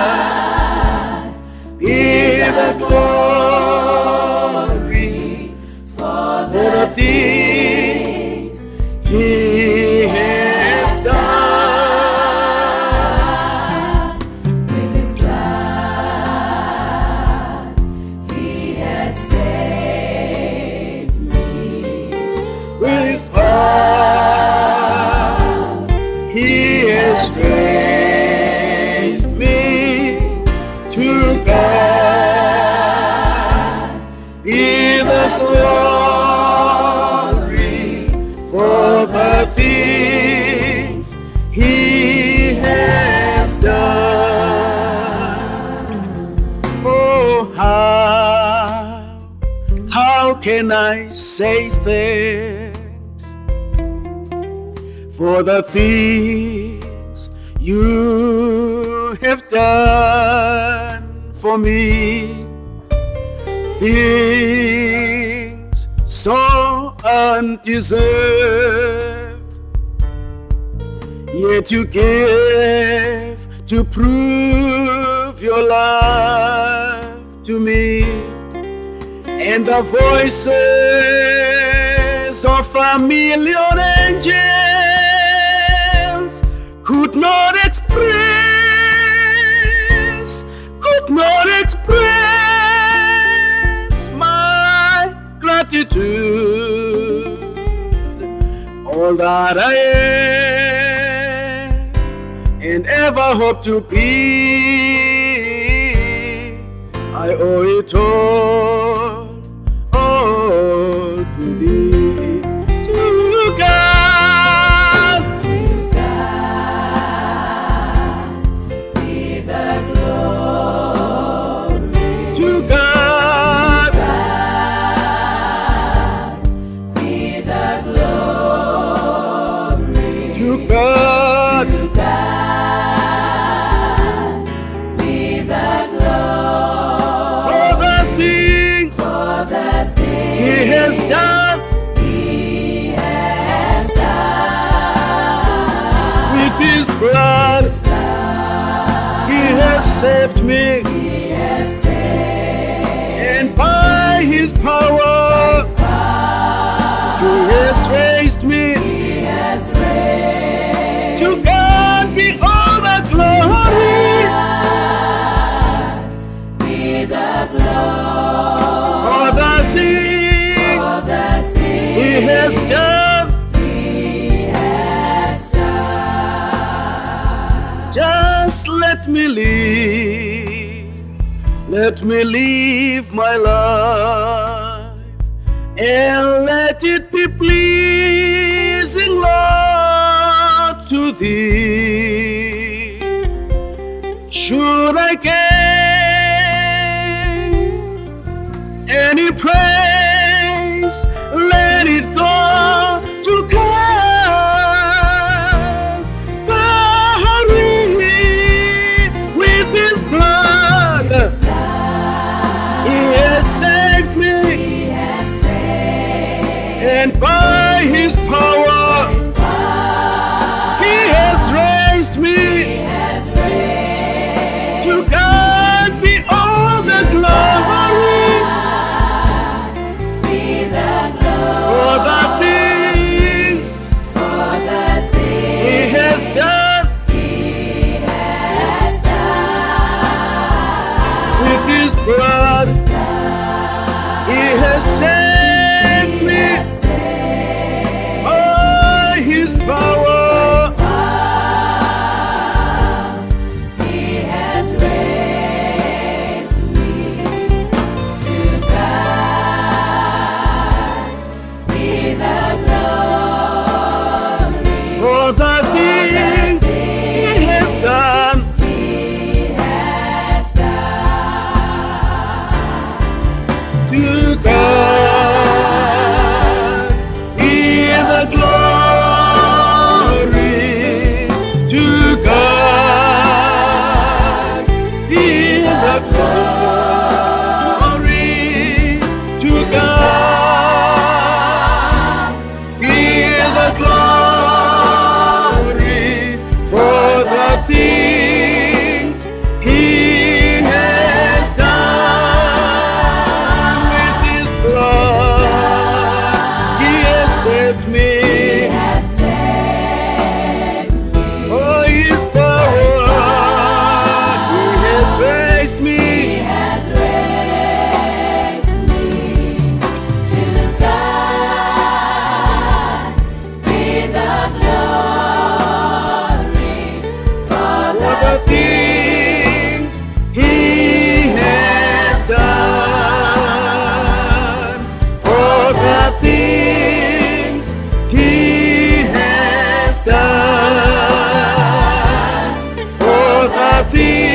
God be the glory for the things He has done. With His blood, He has saved me. With His power, He has raised me. To God be the glory for the things He has done. Oh, how can I say thanks for the things You have done for me? Things so undeserved, yet You gave to prove Your love to me. And the voices of a million angels could not express my gratitude. All that I am and ever hope to be, I owe it all to Thee. To God be the glory. To God be the glory. To God be the glory. for the things He has done. With His blood He has saved me. And by His power He has raised me. To God be all the glory for the things He has done. Just let me live my life, and let it be pleasing, Lord, to Thee. Should I gain any praise, let it go to Calvary. With His blood He has saved me, and by His power He has raised me. To God be all the glory for the things He has done. With His blood He has saved me. By His power for the things He has done. To God be the glory. To God be the glory. To God be the glory for the things ti